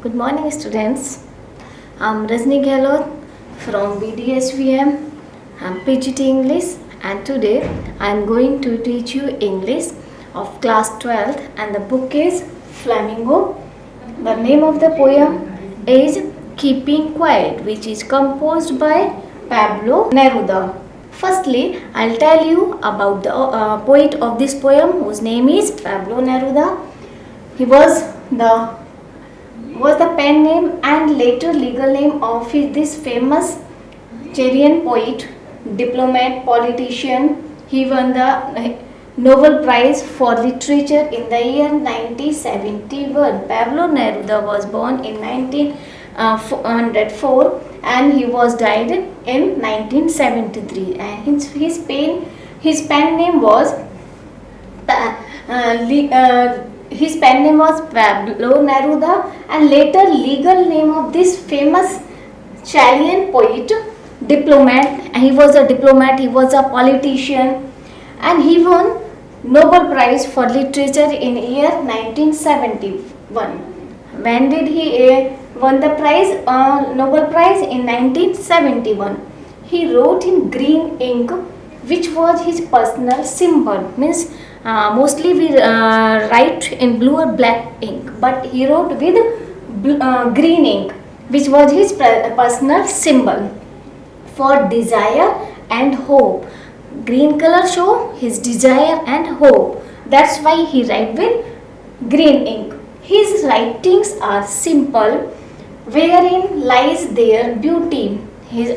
Good morning, students. I'm Rajni Gehlot from BDSVM. I'm PGT English, and today I'm going to teach you English of class 12th, and the book is Flamingo. The name of the poem is Keeping Quiet, which is composed by Pablo Neruda. Firstly, I'll tell you about the poet of this poem, whose name is Pablo Neruda. He was the pen name and later legal name of this famous Chilean poet, diplomat, politician. He won the Nobel Prize for Literature in the year 1971. Pablo Neruda was born in 1904 and he was died in 1973. And his pen name was his pen name was Pablo Neruda, and later legal name of this famous Chilean poet, diplomat. He was a diplomat, he was a politician, and he won Nobel Prize for Literature in year 1971. When did he won the prize? Nobel Prize in 1971. He wrote in green ink, which was his personal symbol. Means mostly we write in blue or black ink, but he wrote with green ink, which was his personal symbol for desire and hope. Green color show his desire and hope. That's why he write with green ink. His writings are simple, wherein lies their beauty.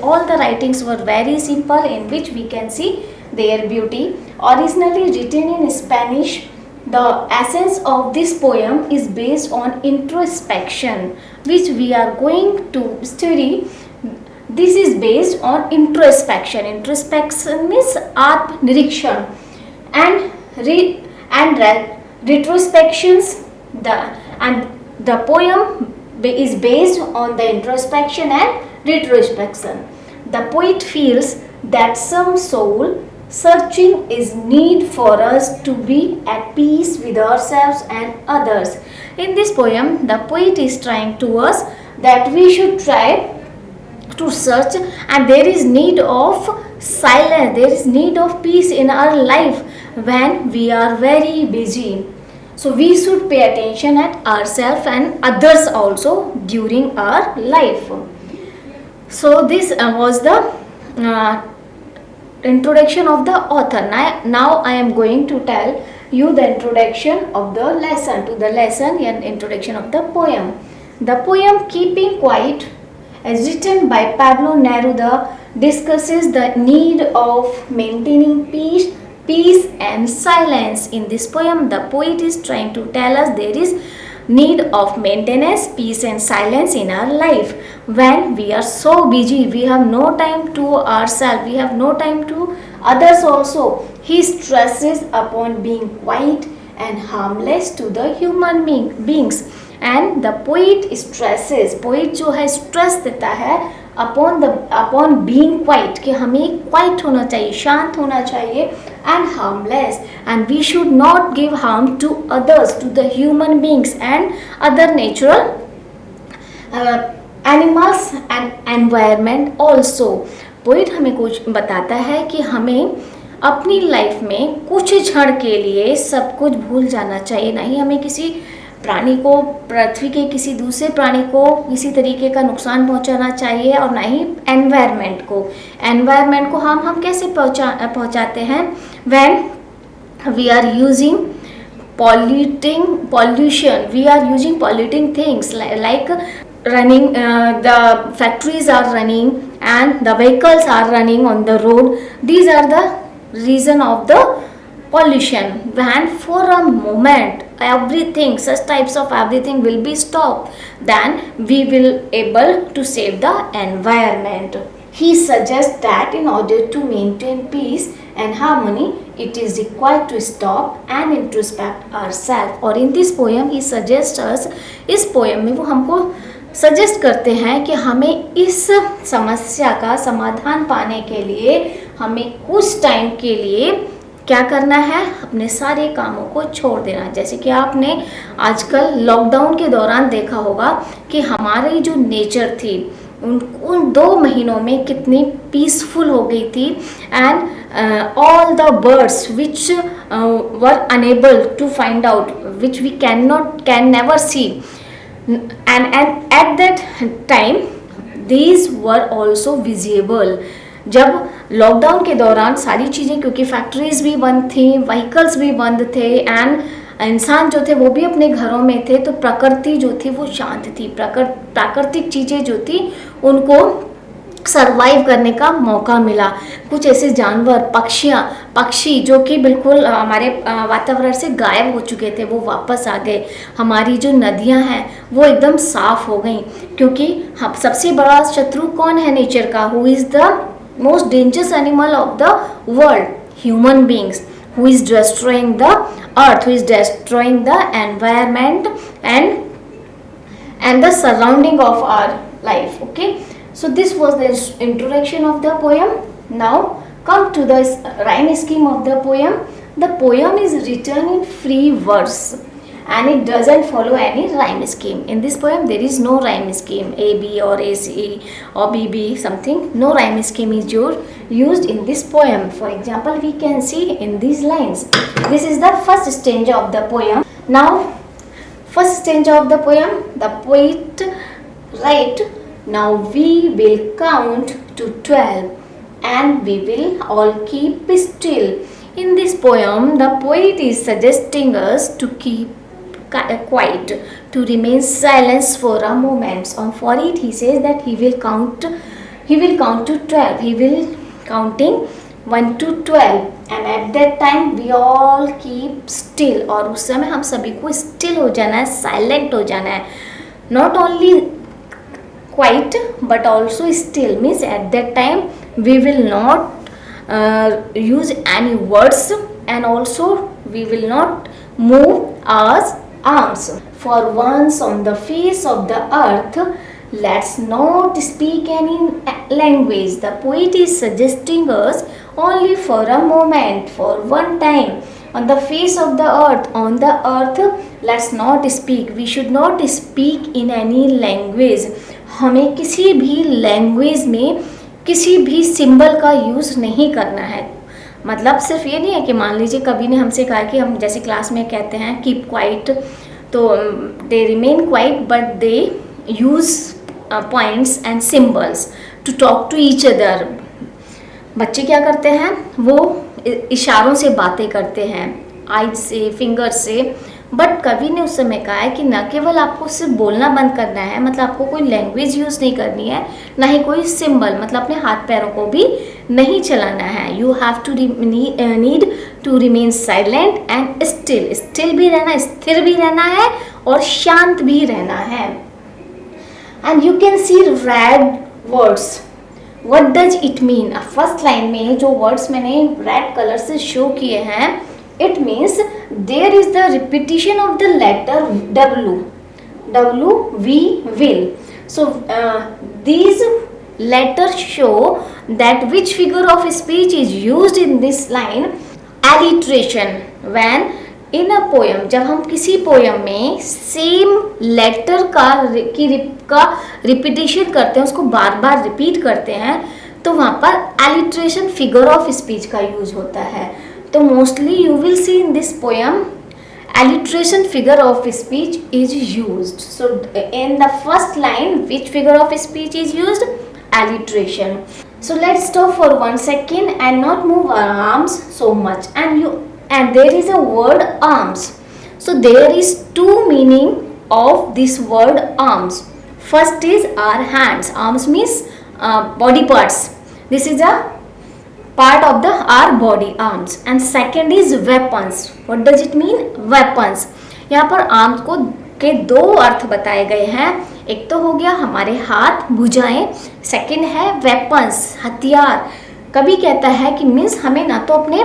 All the writings were very simple, in which we can see their beauty. Originally written in Spanish, the essence of this poem is based on introspection, which we are going to study. This is based on introspection. Introspection means Atma-nirikshan, and retrospections. The poem is based on the introspection and retrospection. The poet feels that some soul searching is need for us to be at peace with ourselves and others. In this poem, the poet is trying to us that we should try to search, and there is need of silence, there is need of peace in our life when we are very busy. So we should pay attention at ourselves and others also during our life. So this was the introduction of the author. Now I am going to tell you the introduction of the lesson, and introduction of the poem. The poem Keeping Quiet, as written by Pablo Neruda, discusses the need of maintaining peace and silence. In this poem, the poet is trying to tell us there is need of maintenance, peace and silence in our life. When we are so busy, we have no time to ourselves, we have no time to others also. He stresses upon being quiet and harmless to the human beings. And the poet stresses, poet जो है stress देता है upon being quiet, कि हमें quiet होना चाहिए, शांत होना चाहिए, and harmless, and we should not give harm to others, to the human beings and other natural animals and environment also. Poet हमें कुछ बताता है कि हमें अपनी लाइफ में कुछ क्षण के लिए सब कुछ भूल जाना चाहिए. नहीं हमें किसी प्राणी को, पृथ्वी के किसी दूसरे प्राणी को किसी तरीके का नुकसान पहुंचाना चाहिए, और ना ही एनवायरनमेंट को हम कैसे पहुंचाते हैं. When we are using pollution, we are using polluting things like running, the factories are running and the vehicles are running on the road. These are the reason of the pollution. When for a moment everything, such types of everything will be stopped, then we will able to save the environment. He suggests that in order to maintain peace and harmony, it is required to stop and introspect ourselves. और in this poem he suggests us, इस poem में वो हमको suggest करते हैं कि हमें इस समस्या का समाधान पाने के लिए हमें कुछ टाइम के लिए क्या करना है, अपने सारे कामों को छोड़ देना। जैसे कि आपने आजकल लॉकडाउन के दौरान देखा होगा कि हमारी जो नेचर थी उन 2 महीनों में कितनी पीसफुल हो गई थी, and all the birds which were unable to find out, which we can never see, and at that time these were also visible। जब लॉकडाउन के दौरान सारी चीज़ें, क्योंकि फैक्ट्रीज भी बंद थी, व्हीकल्स भी बंद थे, एंड इंसान जो थे वो भी अपने घरों में थे, तो प्रकृति जो थी वो शांत थी। प्राकृतिक चीज़ें जो थी उनको सरवाइव करने का मौका मिला। कुछ ऐसे जानवर, पक्षी जो कि बिल्कुल हमारे वातावरण से गायब हो चुके थे, वो वापस आ गए। हमारी जो नदियां हैं वो एकदम साफ हो गई, क्योंकि हम सबसे बड़ा शत्रु कौन है नेचर का? Who is the most dangerous animal of the world? Human beings, who is destroying the earth, who is destroying the environment and the surrounding of our life. Okay, so this was the introduction of the poem. Now come to the rhyme scheme of the poem. The poem is written in free verse and it doesn't follow any rhyme scheme. In this poem there is no rhyme scheme, A B or A C or B B something. No rhyme scheme is used in this poem. For example, we can see in these lines. This is the first stanza of the poem. Now first stanza of the poem, the poet write, now we will count to 12 and we will all keep still. In this poem the poet is suggesting us to keep quiet, to remain silent for a moment. And for it he says that he will count to 12. He will counting 1 to 12 and at that time we all keep still. और उस समय हम सभी को still हो जाना है, silent हो जाना है। Not only quiet but also still, means at that time we will not use any words and also we will not move our arms. For once on the face of the earth, let's not speak any language. The poet is suggesting us only for a moment, for one time, on the face of the earth, on the earth, let's not speak. We should not speak in any language. हमें किसी भी language में किसी भी symbol का use नहीं करना है। मतलब सिर्फ ये नहीं है कि मान लीजिए कभी ने हमसे कहा कि हम जैसे क्लास में कहते हैं कीप क्वाइट, तो they remain quiet but they use points and symbols to talk to each other. बच्चे क्या करते हैं, वो इशारों से बातें करते हैं, आइज से, फिंगर से। बट कवि ने उस समय कहा है कि न केवल आपको सिर्फ बोलना बंद करना है, मतलब आपको कोई लैंग्वेज यूज़ नहीं करनी है, ना ही कोई सिंबल, मतलब अपने हाथ पैरों को भी नहीं चलाना है। You have to need to remain silent and still. Still भी रहना, स्थिर भी रहना है और शांत भी रहना है। And you can see red words, what does it mean? First line में जो वर्ड्स मैंने रेड कलर से शो किए हैं, it means there is the repetition of the letter W, we will. So these letters show that which figure of speech is used in this line, alliteration. When in a poem, जब हम किसी poem में same letter का repetition करते हैं, उसको बार बार repeat करते हैं, तो वहाँ पर एलिट्रेशन फिगर ऑफ स्पीच का यूज होता है। तो mostly you will see in this poem alliteration figure of speech is used. So in the first line, which figure of speech is used? Alliteration. So let's stop for 1 second and not move our arms so much. And there is a word arms. So there is two meaning of this word arms. First is our hands. Arms means body parts. This is a part of our body, arms. And second is weapons. What does it mean? Weapons. यहाँ पर arms को के दो अर्थ बताए गए हैं। एक तो हो गया हमारे हाथ, भुजाएं। सेकंड है weapons, हथियार। कभी कहता है कि मीन्स हमें ना तो अपने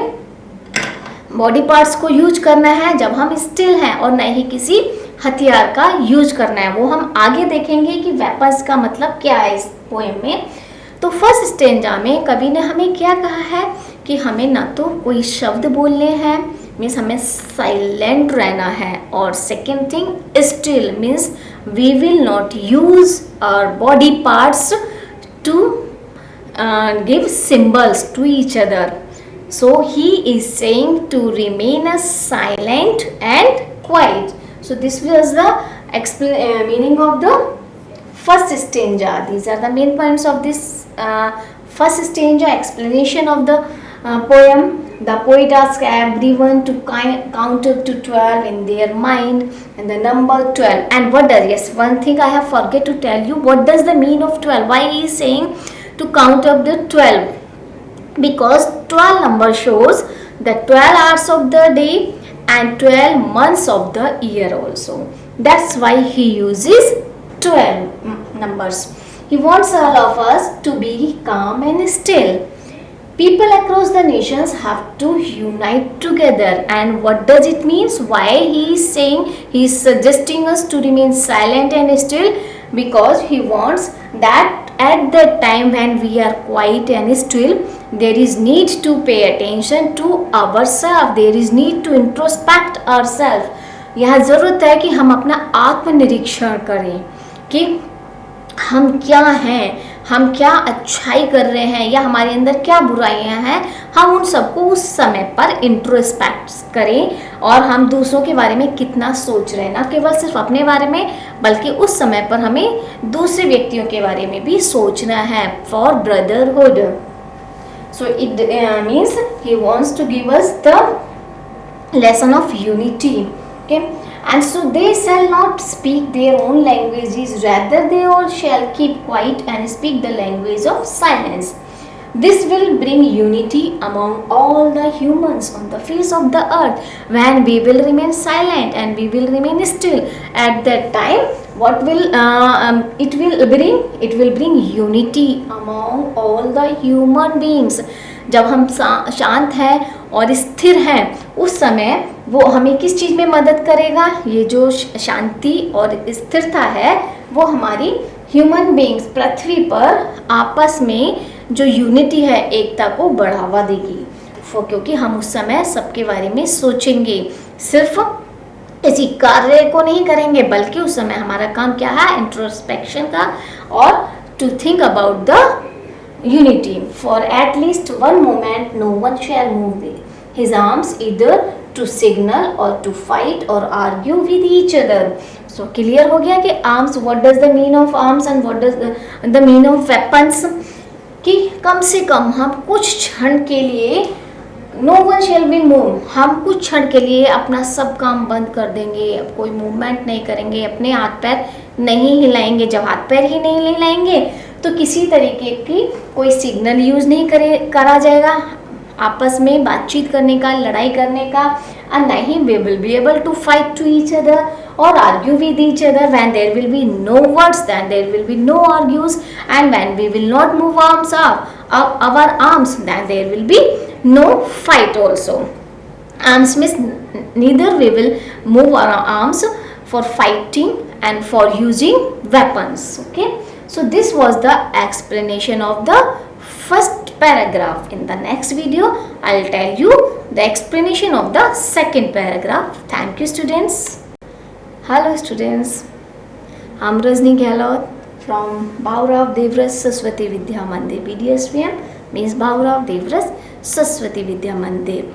बॉडी पार्ट्स को यूज करना है जब हम स्टिल हैं, और न ही किसी हथियार का यूज करना है। वो हम आगे देखेंगे कि वेपन्स का मतलब क्या है इस पोएम में। तो फर्स्ट स्टेंजा में कवि ने हमें क्या कहा है कि हमें ना तो कोई शब्द बोलने हैं, मीन्स हमें साइलेंट रहना है, और second thing still means we will not use our body parts to give symbols to each other. So he is saying to remain as silent and quiet. So this was the meaning of the first stanza. These are the main points of this first stanza explanation of the poem. The poet asks everyone to count up to 12 in their mind, and the number 12. And what does, yes, one thing I have forget to tell you, what does the mean of 12? Why he is saying to count up the 12? Because 12 number shows the 12 hours of the day and 12 months of the year also. That's why he uses 12 numbers. He wants all of us to be calm and still. People across the nations have to unite together. And what does it mean? Why he is saying, he is suggesting us to remain silent and still? Because he wants that at that time when we are quiet and still, there is need to pay attention to ourselves. There is need to introspect ourselves. यहाँ ज़रूरत है कि हम अपना आत्मनिरीक्षण करें कि हम क्या हैं, हम क्या अच्छाई कर रहे हैं या हमारे अंदर क्या बुराइयां हैं. हम उन सबको उस समय पर इंट्रोस्पेक्ट करें और हम दूसरों के बारे में कितना सोच रहे हैं, ना केवल सिर्फ अपने बारे में बल्कि उस समय पर हमें दूसरे व्यक्तियों के बारे में भी सोचना है, for brotherhood. So it means he wants to give us the lesson of unity. Okay? And so they shall not speak their own languages, rather they all shall keep quiet and speak the language of silence. This will bring unity among all the humans on the face of the earth when we will remain silent and we will remain still. At that time, what will it will bring unity among all the human beings. जब हम शांत हैं और स्थिर हैं, उस समय वो हमें किस चीज़ में मदद करेगा? ये जो शांति और स्थिरता है वो हमारी ह्यूमन बीइंग्स पृथ्वी पर आपस में जो यूनिटी है, एकता को बढ़ावा देगी. क्योंकि हम उस समय सबके बारे में सोचेंगे, सिर्फ किसी कार्य को नहीं करेंगे, बल्कि उस समय हमारा काम क्या है? इंट्रोस्पेक्शन का, और to think about the unity. For at least one moment no one shall move his arms either to signal or to fight or argue with each other. So clear हो गया कि arms, what does the mean of arms and what does the mean of weapons. कि कम से कम हम कुछ क्षण के लिए no one shall be move, हम कुछ क्षण के लिए अपना सब काम बंद कर देंगे, अब कोई मूवमेंट नहीं करेंगे, अपने हाथ पैर नहीं हिलाएंगे. जब हाथ पैर ही नहीं हिलाएंगे तो किसी तरीके की कोई सिग्नल यूज़ नहीं करा जाएगा आपस में बातचीत करने का, लड़ाई करने का, and नहीं we will be able to fight to each other or argue with each other. When there will be no words, then there will be no argues, and when we will not move arms up our arms, then there will be no fight also. Arms means neither we will move our arms for fighting and for using weapons. Okay, so this was the explanation of the first paragraph. In the next video I'll tell you the explanation of the second paragraph. Thank you students. Hello students, I'm Rajni Gehlot from Bhaurav Devras Saraswati Vidya Mandir. BDSVM means Bhaurav Devras Saraswati Vidya Mandir.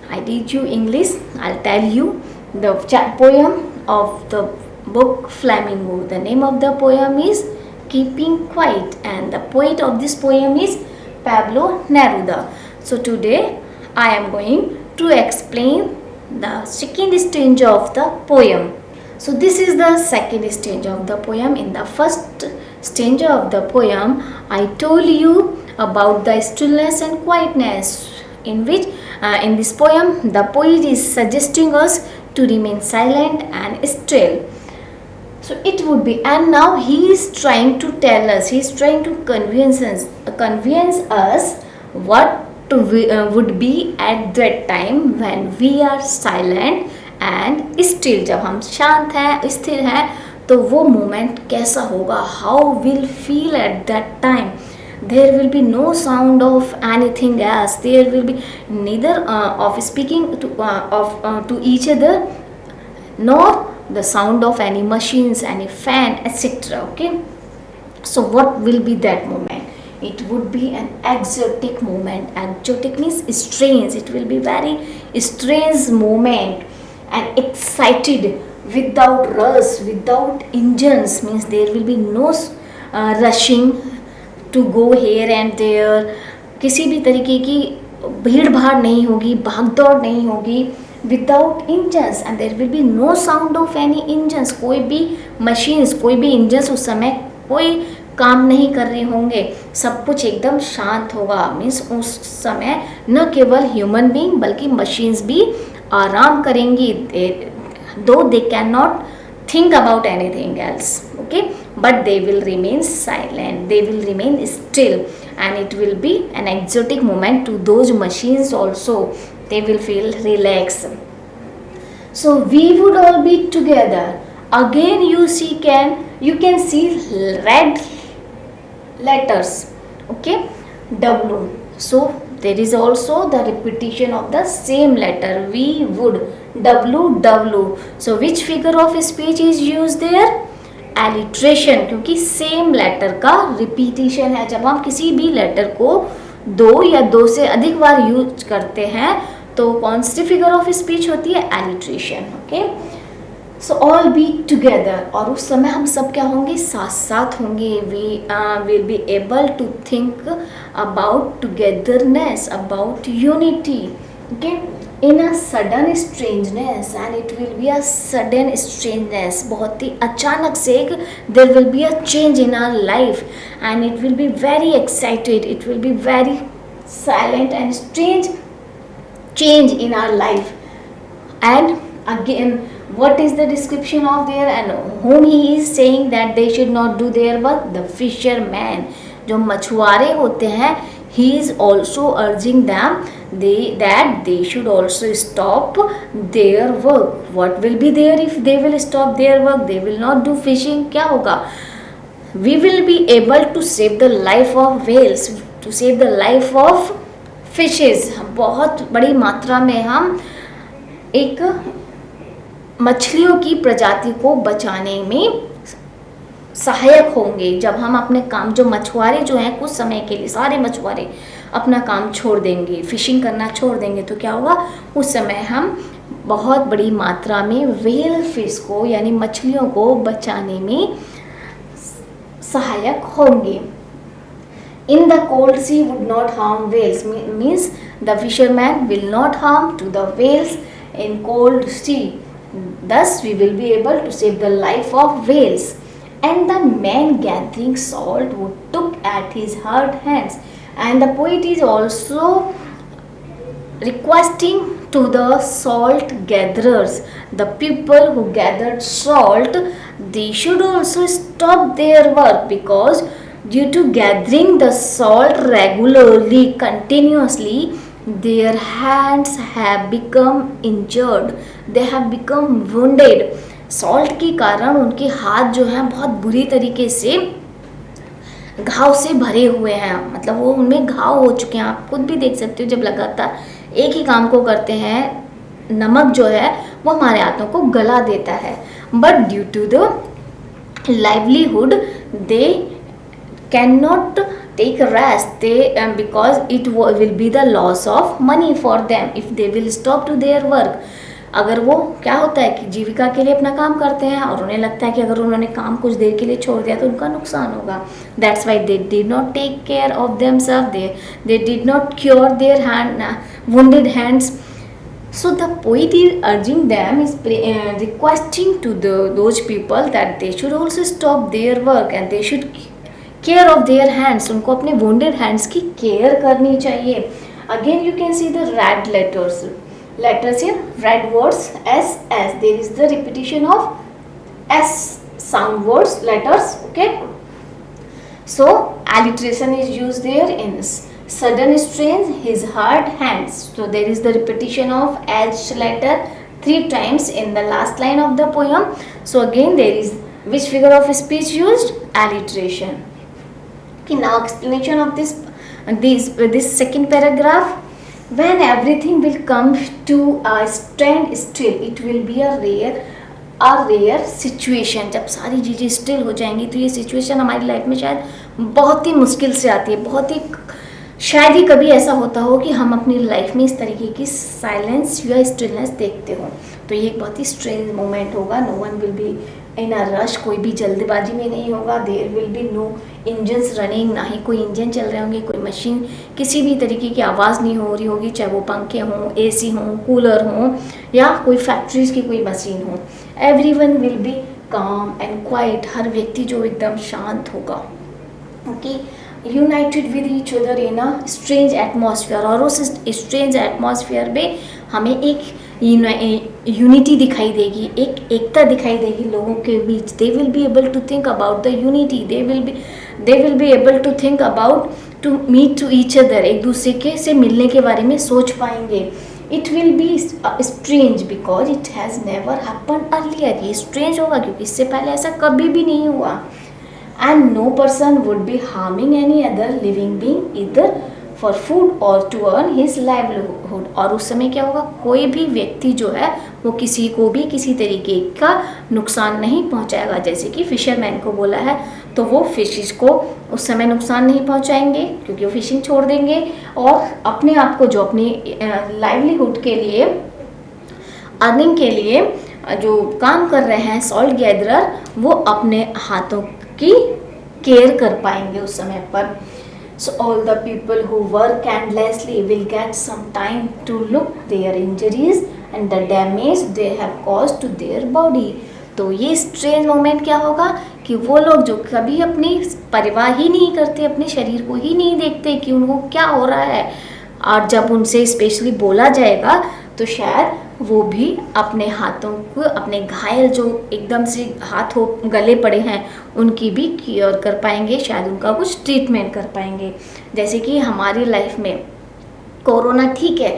I teach you English. I'll tell you the poem of the book Flamingo. The name of the poem is Keeping Quiet, and the poet of this poem is Pablo Neruda. So today I am going to explain the second stanza of the poem. So this is the second stanza of the poem. In the first stanza of the poem I told you about the stillness and quietness, in which in this poem the poet is suggesting us to remain silent and still. So it would be, and now he is trying to tell us, he is trying to convince us what would be at that time when we are silent and still. जब हम शांत हैं, स्थिर हैं, तो वो moment कैसा होगा, how will feel at that time. there will be no sound of anything else, there will be neither of speaking to each other, nor the sound of any machines, any fan, etc. Okay, so what will be that moment? It would be an exotic moment. Exotic means strange, it will be very strange moment, and excited, without rush, without engines, means there will be no rushing to go here and there, किसी भी तरीके की भीड़ भाड़ नहीं होगी, भाग दौड़ नहीं होगी, without engines, and there will be no sound of any engines, कोई भी मशीन्स, कोई भी इंजन्स उस समय कोई काम नहीं कर रहे होंगे, सब कुछ एकदम शांत होगा। मीन्स उस समय न केवल ह्यूमन बीइंग बल्कि मशीन्स भी आराम करेंगी, दो दे can not think about anything else, okay, but they will remain silent, they will remain still, and it will be an exotic moment to those machines also, they will feel relaxed. So we would all be together again. You can see red letters, okay, W. So there is also the repetition of the same letter, we would, W. So which figure of speech is used there? Alliteration, क्योंकि same letter का repetition है। जब हम किसी भी letter को दो या दो से अधिक बार यूज करते हैं तो कौन सी फिगर ऑफ स्पीच होती है? Alliteration. Okay, so all be together, और उस समय हम सब क्या होंगे? साथ साथ होंगे। We will be able to think about togetherness, about unity, okay, in a sudden strangeness, and it will be a sudden strangeness, बहुत ही अचानक से एक there will be a change in our life, and it will be very excited, it will be very silent and strange change in our life. And again, what is the description of there and whom he is saying that they should not do their work? The fisherman, जो मछुआरे होते हैं, he is also urging them that they should also stop their work. What will be there if they will stop their work? They will not do fishing. क्या होगा? We will be able to save the life of whales, to save the life of fishes. बहुत बड़ी मात्रा में हम एक मछलियों की प्रजाति को बचाने में सहायक होंगे जब हम अपने काम, जो मछुआरे जो हैं कुछ समय के लिए सारे मछुआरे अपना काम छोड़ देंगे, फिशिंग करना छोड़ देंगे, तो क्या होगा? उस समय हम बहुत बड़ी मात्रा में व्हेल फिश को यानी मछलियों को बचाने में सहायक होंगे. In the cold sea would not harm whales, means the fisherman will not harm to the whales in cold sea. Thus we will be able to save the life of whales. And the man gathering salt who took at his hard hands. And the poet is also requesting to the salt gatherers, the people who gathered salt, they should also stop their work, because due to gathering the salt regularly, continuously, their hands have become injured, they have become wounded. Salt के कारण उनके हाथ जो हैं बहुत बुरी तरीके से घाव से भरे हुए हैं, मतलब वो उनमें घाव हो चुके हैं. आप खुद भी देख सकते हो, जब लगातार एक ही काम को करते हैं, नमक जो है वो हमारे हाथों को गला देता है. But due to the livelihood they can not take rest, they because it will be the loss of money for them if they will stop to their work. अगर वो क्या होता है कि जीविका के लिए अपना काम करते हैं और उन्हें लगता है कि अगर उन्होंने काम कुछ देर के लिए छोड़ दिया तो उनका नुकसान होगा. That's why they did not take care of themself, they did not cure their hand wounded hands. So the poet is urging them, is requesting to those people that they should also stop their work and they should care of their hands. उनको अपने wounded hands की care करनी चाहिए. Again you can see the red letters here, red words S. There is the repetition of S sound words, letters. Okay, so alliteration is used there in sudden strains his hard hands. So there is the repetition of H letter 3 times in the last line of the poem. So again there is which figure of speech used? Alliteration. Okay, now explanation of this second paragraph. When everything will come to a standstill, it will be a rare situation. जब सारी चीज़ें still हो जाएंगी तो ये situation हमारी life में शायद बहुत ही मुश्किल से आती है. बहुत ही शायद ही कभी ऐसा होता हो कि हम अपनी लाइफ में इस तरीके की साइलेंस या स्टिलनेस देखते हो. तो ये एक बहुत ही स्ट्रेंज मोमेंट होगा. No one will be in a rush, कोई भी जल्दबाजी में नहीं होगा. There will be no engines running, ना ही कोई इंजन चल रहे होंगे, कोई मशीन, किसी भी तरीके की आवाज़ नहीं हो रही होगी, चाहे वो पंखे हों, एसी हों, कूलर हों या कोई फैक्ट्रीज की कोई मशीन हो. एवरीवन विल बी काम एंड क्वाइट, हर व्यक्ति जो एकदम शांत होगा. Okay, United with each other in a strange atmosphere. और उस स्ट्रेंज एटमॉस्फेयर में हमें एक यूनिटी दिखाई देगी, एक एकता दिखाई देगी लोगों के बीच. They will be able to think about the unity, they will be able to think about to meet to each other, एक दूसरे के से मिलने के बारे में सोच पाएंगे. It will be strange because it has never happen earlier. ये स्ट्रेंज होगा क्योंकि इससे पहले ऐसा कभी भी नहीं हुआ. And no person would be harming any other living being either for food or to earn his livelihood. और उस समय क्या होगा, कोई भी व्यक्ति जो है वो किसी को भी किसी तरीके का नुकसान नहीं पहुंचाएगा. जैसे कि फिशरमैन को बोला है तो वो फिशिज को उस समय नुकसान नहीं पहुंचाएंगे क्योंकि वो फिशिंग छोड़ देंगे और अपने आप को जो अपनी लाइवलीहुड के लिए, अर्निंग के लिए जो काम कर रहे हैं सॉल्ट गैदरर, वो अपने हाथों की केयर कर पाएंगे उस समय पर. So all the people who work endlessly will get some time to look their injuries and the damage they have caused to their body. तो ये स्ट्रेंज मोमेंट क्या होगा कि वो लोग जो कभी अपनी परवाह ही नहीं करते, अपने शरीर को ही नहीं देखते कि उनको क्या हो रहा है, और जब उनसे स्पेशली बोला जाएगा तो शायद वो भी अपने हाथों को, अपने घायल जो एकदम से हाथों गले पड़े हैं उनकी भी केयर कर पाएंगे, शायद उनका कुछ ट्रीटमेंट कर पाएंगे. जैसे कि हमारी लाइफ में कोरोना, ठीक है,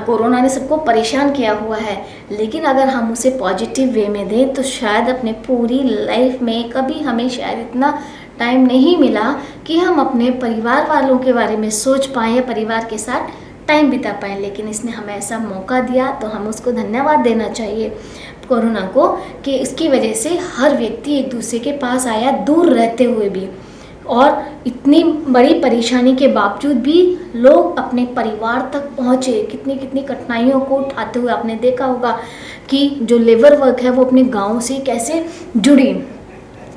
कोरोना ने सबको परेशान किया हुआ है, लेकिन अगर हम उसे पॉजिटिव वे में दें तो शायद अपने पूरी लाइफ में कभी हमें शायद इतना टाइम नहीं मिला कि हम अपने परिवार वालों के बारे में सोच पाएँ, परिवार के साथ टाइम बिता पाएँ. लेकिन इसने हमें ऐसा मौका दिया तो हम उसको धन्यवाद देना चाहिए कोरोना को, कि इसकी वजह से हर व्यक्ति एक दूसरे के पास आया, दूर रहते हुए भी. और इतनी बड़ी परेशानी के बावजूद भी लोग अपने परिवार तक पहुँचे. कितनी कितनी कठिनाइयों को उठाते हुए आपने देखा होगा कि जो लेबर वर्क है वो अपने गाँव से कैसे जुड़ी.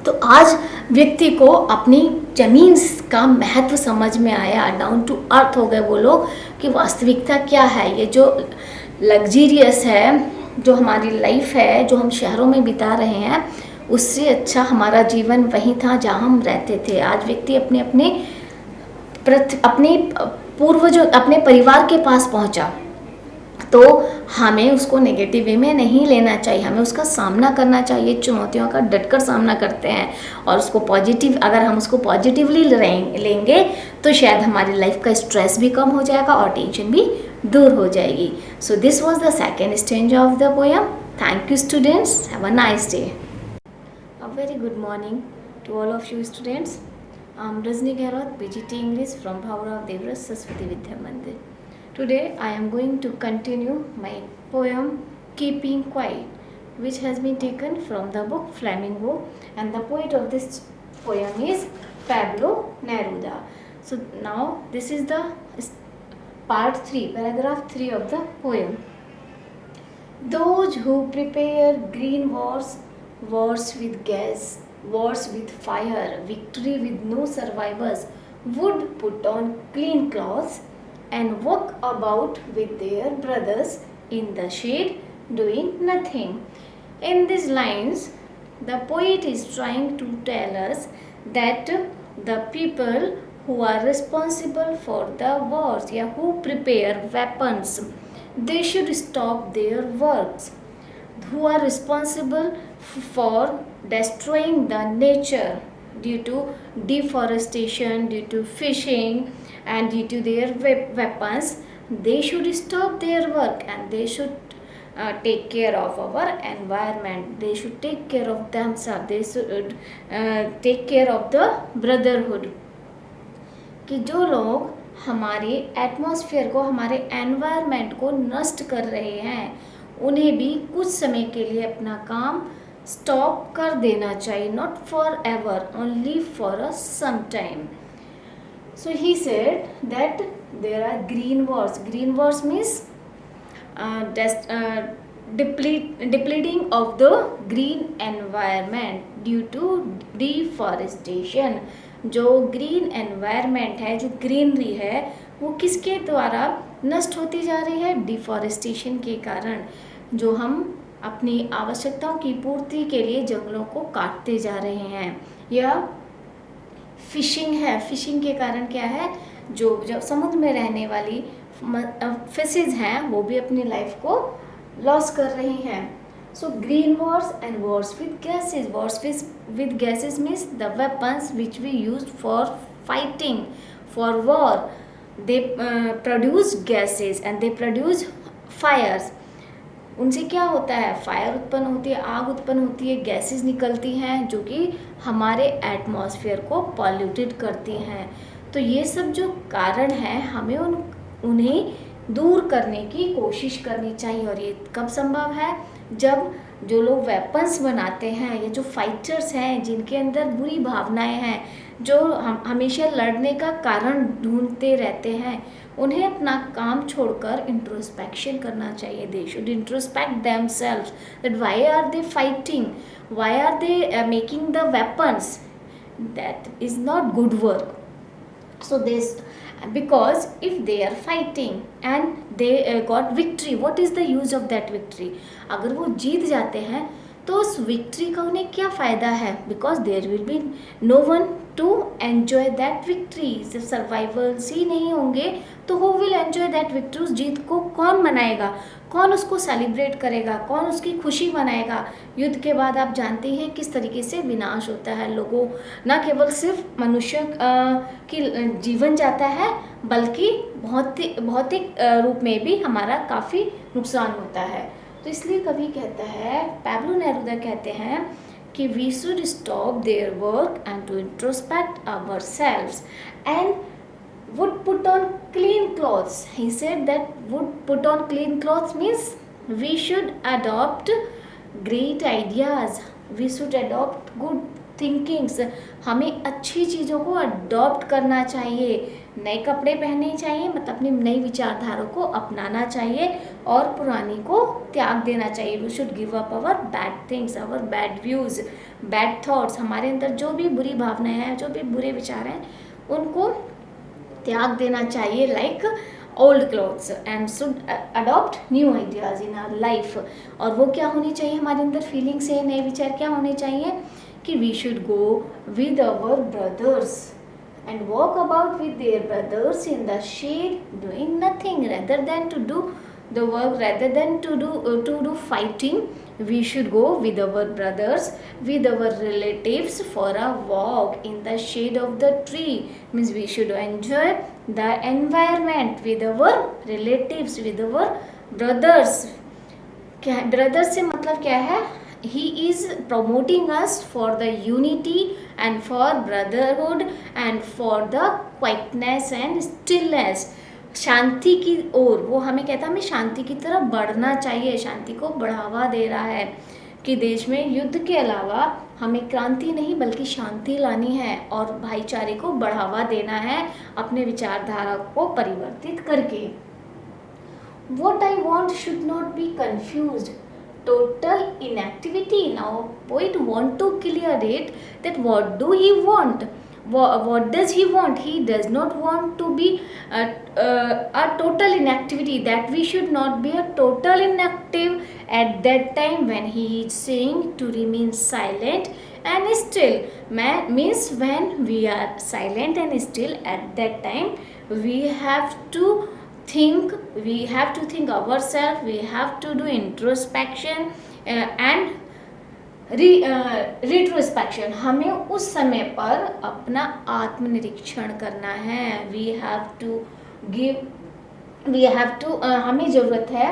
तो आज व्यक्ति को अपनी ज़मीन का महत्व समझ में आया, डाउन टू अर्थ हो गए वो लोग कि वास्तविकता क्या है. ये जो लग्जीरियस है, जो हमारी लाइफ है, जो हम शहरों में बिता रहे हैं, उससे अच्छा हमारा जीवन वहीं था जहाँ हम रहते थे. आज व्यक्ति अपने पूर्वजों, अपने परिवार के पास पहुँचा, तो हमें उसको नेगेटिव वे में नहीं लेना चाहिए, हमें उसका सामना करना चाहिए. चुनौतियों का डटकर सामना करते हैं और उसको पॉजिटिव, अगर हम उसको पॉजिटिवली लेंगे तो शायद हमारी लाइफ का स्ट्रेस भी कम हो जाएगा और टेंशन भी दूर हो जाएगी. So this was the second stanza of the poem. Thank you students, have a nice day. A very good morning to all of you students. I am Rajni Gehlot, BGT English from Bhavra Devras Saraswati Vidya Mandir. Today I am going to continue my poem Keeping Quiet, which has been taken from the book Flamingo, and the poet of this poem is Pablo Neruda. So now this is the part 3, paragraph 3 of the poem. Those who prepare green wars, wars with gas, wars with fire, victory with no survivors, would put on clean clothes and walk about with their brothers in the shade doing nothing. In these lines, the poet is trying to tell us that the people who are responsible for the wars, who prepare weapons, they should stop their works. Who are responsible for destroying the nature due to deforestation, due to fishing, and due to their weapons, they should stop their work and they should take care of our environment. They should take care of themselves. They should take care of the brotherhood. कि जो लोग हमारे atmosphere को, हमारे environment को नष्ट कर रहे हैं, उन्हें भी कुछ समय के लिए अपना काम स्टॉप कर देना चाहिए, not for ever, only for a some time. So he said that there are green wars. Green wars means depleting of the green environment due to deforestation. जो ग्रीन एनवायरनमेंट है, जो ग्रीनरी है, वो किसके द्वारा नष्ट होती जा रही है? डिफॉरेस्टेशन के कारण. जो हम अपनी आवश्यकताओं की पूर्ति के लिए जंगलों को काटते जा रहे हैं. या फिशिंग है, फिशिंग के कारण क्या है, जो समुद्र में रहने वाली फिशेज हैं वो भी अपनी लाइफ को लॉस कर रही हैं. So green wars and wars with gases. Wars with gases means the weapons which we use for fighting, for war. They produce gases and they produce fires. उनसे क्या होता है? फायर उत्पन्न होती है, आग उत्पन्न होती है, गैसेस निकलती हैं जो कि हमारे एटमॉस्फेयर को पॉल्यूटेड करती हैं. तो ये सब जो कारण हैं, हमें उन्हें दूर करने की कोशिश करनी चाहिए. और ये कब संभव है? जब जो लोग वेपन्स बनाते हैं, या जो फाइटर्स हैं, जिनके अंदर बुरी भावनाएं हैं, जो हमेशा लड़ने का कारण ढूंढते रहते हैं, उन्हें अपना काम छोड़कर इंट्रोस्पेक्शन करना चाहिए. They should introspect themselves that why are they fighting, why are they making the weapons. That is not good work. So this, because if they are fighting and they got victory, what is the use of that victory? अगर वो जीत जाते हैं तो उस victory का उन्हें क्या फ़ायदा है? Because there will be no one to enjoy that victory. जब सर्वाइवल्स ही नहीं होंगे तो who will enjoy that victory? उस जीत को कौन मनाएगा? कौन उसको सेलिब्रेट करेगा? कौन उसकी खुशी मनाएगा? युद्ध के बाद आप जानते हैं किस तरीके से विनाश होता है. लोगों, न केवल सिर्फ मनुष्य की जीवन जाता है, बल्कि भौतिक रूप में भी हमारा काफ़ी नुकसान होता है. तो इसलिए कवि कहता है, पैब्लो नेरुदा कहते हैं कि we should stop their work and to introspect our selves and would put on clean clothes. He said that would put on clean clothes means we should adopt great ideas, we should adopt good thinkings. हमें अच्छी चीज़ों को adopt करना चाहिए, नए कपड़े पहनने चाहिए, मतलब अपनी नई विचारधारा को अपनाना चाहिए और पुरानी को त्याग देना चाहिए. We should give up our bad things, our bad views, bad thoughts. हमारे अंदर जो भी बुरी भावनाएं हैं, जो भी बुरे विचार हैं, उनको त्याग देना चाहिए, like old clothes, and should adopt new ideas in our life. और वो क्या होनी चाहिए? हमारे अंदर फीलिंग्स है, नए विचार क्या होने चाहिए? कि we should go with our brothers and walk about with their brothers in the shed, doing nothing rather than to do the work, rather than to do fighting. We should go with our brothers, with our relatives for a walk in the shade of the tree. Means we should enjoy the environment with our relatives, with our brothers. क्या brothers से मतलब क्या है? He is promoting us for the unity and for brotherhood and for the quietness and stillness. शांति की ओर वो हमें कहता है, हमें शांति की तरफ बढ़ना चाहिए. शांति को बढ़ावा दे रहा है कि देश में युद्ध के अलावा हमें क्रांति नहीं बल्कि शांति लानी है और भाईचारे को बढ़ावा देना है, अपने विचारधारा को परिवर्तित करके. What I want should not be confused. Total inactivity. Now poet want to clear it that what do he want? What does he want? He does not want to be a total inactivity, that we should not be a total inactive at that time when he is saying to remain silent and still. Means when we are silent and still, at that time we have to think ourselves, we have to do introspection and retrospection. हमें उस समय पर अपना आत्मनिरीक्षण करना है. हमें ज़रूरत है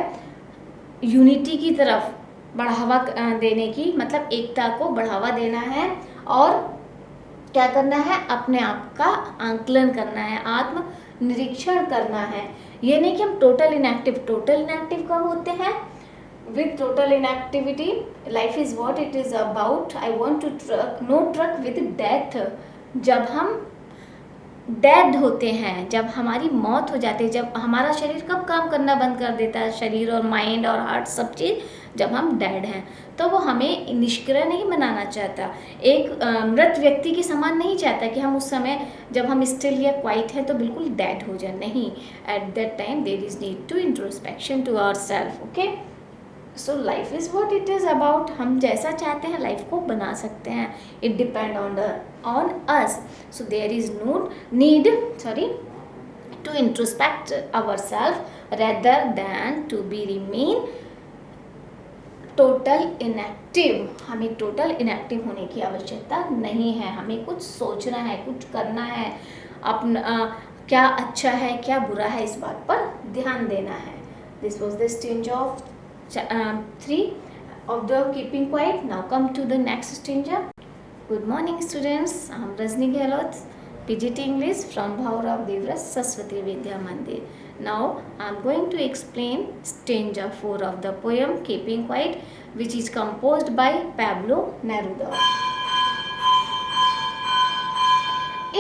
यूनिटी की तरफ बढ़ावा देने की, मतलब एकता को बढ़ावा देना है और क्या करना है, अपने आप का आंकलन करना है, आत्म निरीक्षण करना है। ये नहीं कि हम टोटल इनएक्टिव कब होते हैं, with total inactivity life is what it is about, I want to truck with death, जब हम डेड होते हैं, जब हमारी मौत हो जाती है, जब हमारा शरीर कब काम करना बंद कर देता है, शरीर और माइंड और हार्ट सब चीज़, जब हम डेड हैं। तो वो हमें निष्क्रिय नहीं बनाना चाहता, एक मृत व्यक्ति के समान नहीं चाहता कि हम उस समय जब हम स्टिल या क्वाइट हैं तो बिल्कुल डेड हो जाए, नहीं। At that time there is need to introspection to our self. Okay, so life is what it is about, हम जैसा चाहते हैं लाइफ को बना सकते हैं, it depend on us. So there is no need to introspect our self rather than to be remain total inactive. हमें total inactive होने की आवश्यकता नहीं है, हमें कुछ सोचना है, कुछ करना है, अपना क्या अच्छा है क्या बुरा है इस बात पर ध्यान देना है। This was the stage of 3 of the keeping quiet. Now come to the next stanza. Good morning students, I am Rajni Gehlot, PGT English from Bhaurav Devras Saraswati Vidya Mandir. Now I am going to explain stanza 4 of the poem Keeping Quiet, which is composed by Pablo Neruda.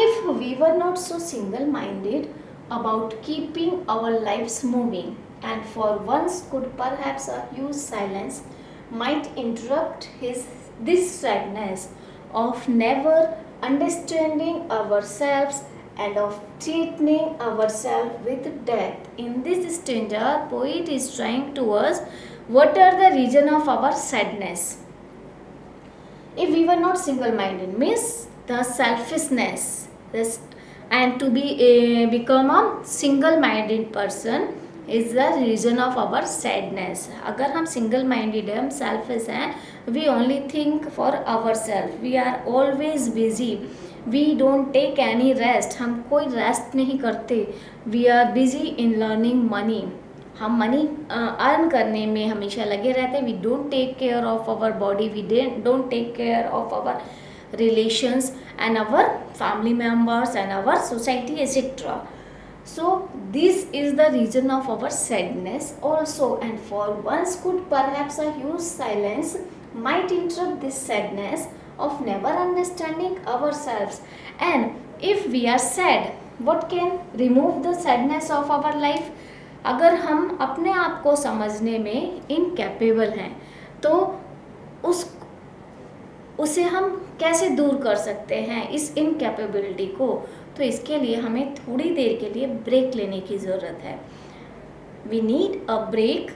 If we were not so single-minded about keeping our lives moving, and for once could perhaps a huge silence might interrupt this sadness of never understanding ourselves and of cheating ourselves with death. In this stanza, poet is trying to us what are the reason of our sadness. If we were not single-minded means the selfishness, and to become a single-minded person is the reason of our sadness. अगर हम single minded हैं, हम selfish हैं, we only think for our self, we are always busy, we don't take any rest, हम कोई rest नहीं करते, we are busy in learning money, हम मनी अर्न करने में हमेशा लगे रहते हैं, we don't take care of our body, we don't take care of our relations and our family members and our society etc. So this is the reason of our sadness also, and for once could perhaps a huge silence might interrupt this sadness of never understanding ourselves. And if we are sad, what can remove the sadness of our life? अगर हम अपने आप को समझने में incapable हैं तो उसे हम कैसे दूर कर सकते हैं इस इनकैपेबिलिटी को? तो इसके लिए हमें थोड़ी देर के लिए ब्रेक लेने की ज़रूरत है। We need a break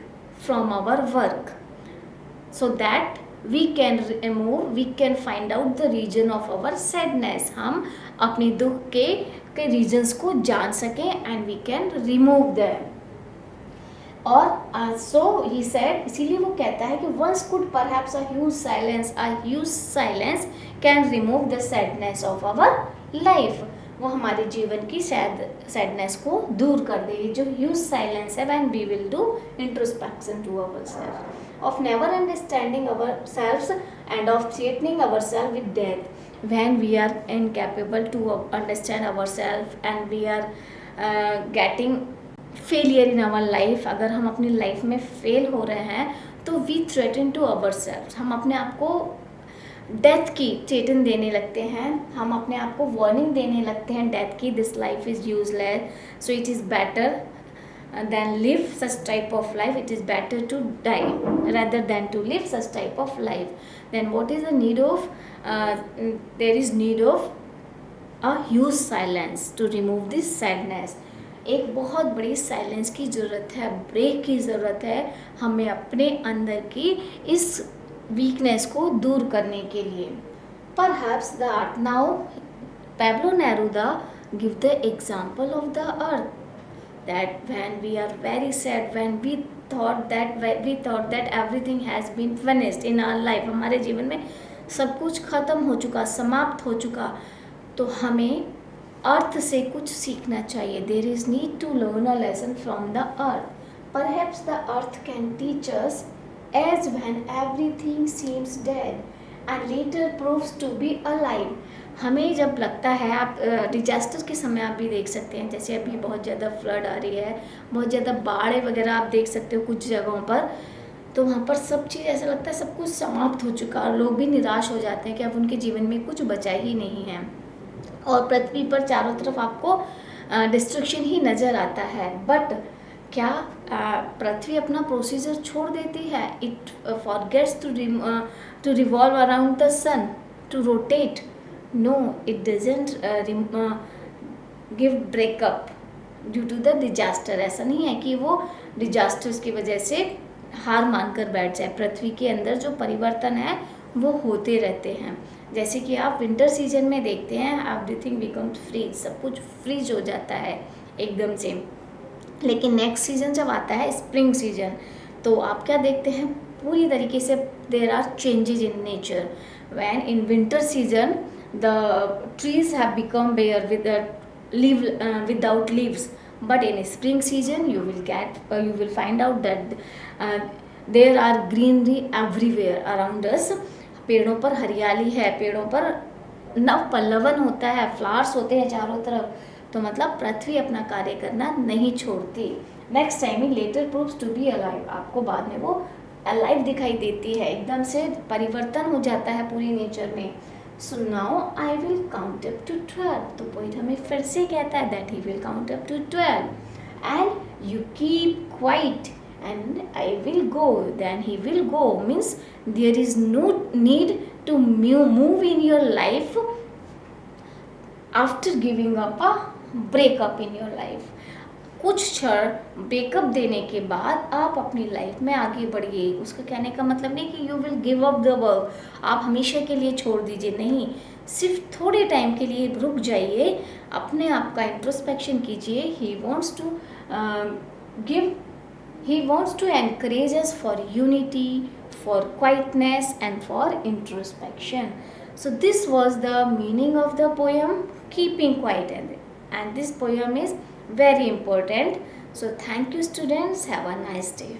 from our work so that we can find out the reason of our sadness. हम अपने दुख के रीजन्स को जान सकें and we can remove them. और सो ही सेड, इसीलिए वो कहता है कि once could perhaps a huge silence can remove the sadness of our life. वो हमारे जीवन की सैडनेस को दूर कर देगी, जो ह्यूज साइलेंस है when we will do introspection to ourself of never understanding ourselves and of threatening ourself with death. When we are incapable to understand ourself and we are getting failure in our life, अगर हम अपनी life में fail हो रहे हैं तो we threaten to ourselves, हम अपने आप को डेथ की चेतन देने लगते हैं, हम अपने आप को वार्निंग देने लगते हैं डेथ की, this life is useless, so it is better than live such type of life, it is better to die rather than to live such type of life. Then what is the need of there is need of a huge silence to remove this sadness. एक बहुत बड़ी silence की ज़रूरत है, break की ज़रूरत है हमें अपने अंदर की इस वीकनेस को दूर करने के लिए। Perhaps that now Pablo Neruda give the example of the earth, that when we are very sad, when we thought that everything has been finished in our life, हमारे जीवन में सब कुछ ख़त्म हो चुका, समाप्त हो चुका, तो हमें अर्थ से कुछ सीखना चाहिए। There is need to learn a lesson from the earth. Perhaps the earth can teach us as when everything seems dead and later proves to be alive. हमें जब लगता है, आप डिजास्टर के समय आप भी देख सकते हैं, जैसे अभी बहुत ज़्यादा फ्लड आ रही है, बहुत ज़्यादा बाढ़ वगैरह आप देख सकते हो कुछ जगहों पर, तो वहाँ पर सब चीज़ ऐसा लगता है सब कुछ समाप्त हो चुका और लोग भी निराश हो जाते हैं कि अब उनके जीवन में कुछ बचा ही नहीं है, और पृथ्वी पर चारों तरफ आपको डिस्ट्रक्शन ही नज़र आता है। बट क्या पृथ्वी अपना प्रोसीजर छोड़ देती है? It forgets to revolve around the sun, to rotate? No, it doesn't give breakup due to the disaster. ऐसा नहीं है कि वो डिजास्टर्स की वजह से हार मानकर बैठ जाए। पृथ्वी के अंदर जो परिवर्तन है वो होते रहते हैं। जैसे कि आप विंटर सीजन में देखते हैं, एवरीथिंग बिकम्स फ्रीज, सब कुछ फ्रीज हो जाता है एकदम से। लेकिन नेक्स्ट सीजन जब आता है स्प्रिंग सीजन, तो आप क्या देखते हैं, पूरी तरीके से there are changes in nature. When in winter season the trees have become bare with without leaves, but in spring season you will find out that there are greenery everywhere around us। पेड़ों पर हरियाली है, पेड़ों पर नव पल्लवन होता है, flowers होते हैं चारों तरफ। तो मतलब पृथ्वी अपना कार्य करना नहीं छोड़ती। Next time he later proves to be alive, आपको बाद में वो अलाइव दिखाई देती है, एकदम से परिवर्तन हो जाता है पूरी नेचर में। So now I will count up to 12। तो पोइट हमें फिर से कहता है that he will count up to 12 and you keep quiet and I will go, then he will go, means there is no need to move in your life after giving up a breakup in your life। कुछ क्षण breakup देने के बाद आप अपनी life में आगे बढ़िए। उसका कहने का मतलब नहीं कि you will give up the work, आप हमेशा के लिए छोड़ दीजिए, नहीं, सिर्फ थोड़े टाइम के लिए रुक जाइए, अपने आप का इंट्रोस्पेक्शन कीजिए। He wants to encourage us for unity, for quietness and for introspection. So this was the meaning of the poem Keeping Quiet, and this poem is very important. So thank you students, have a nice day.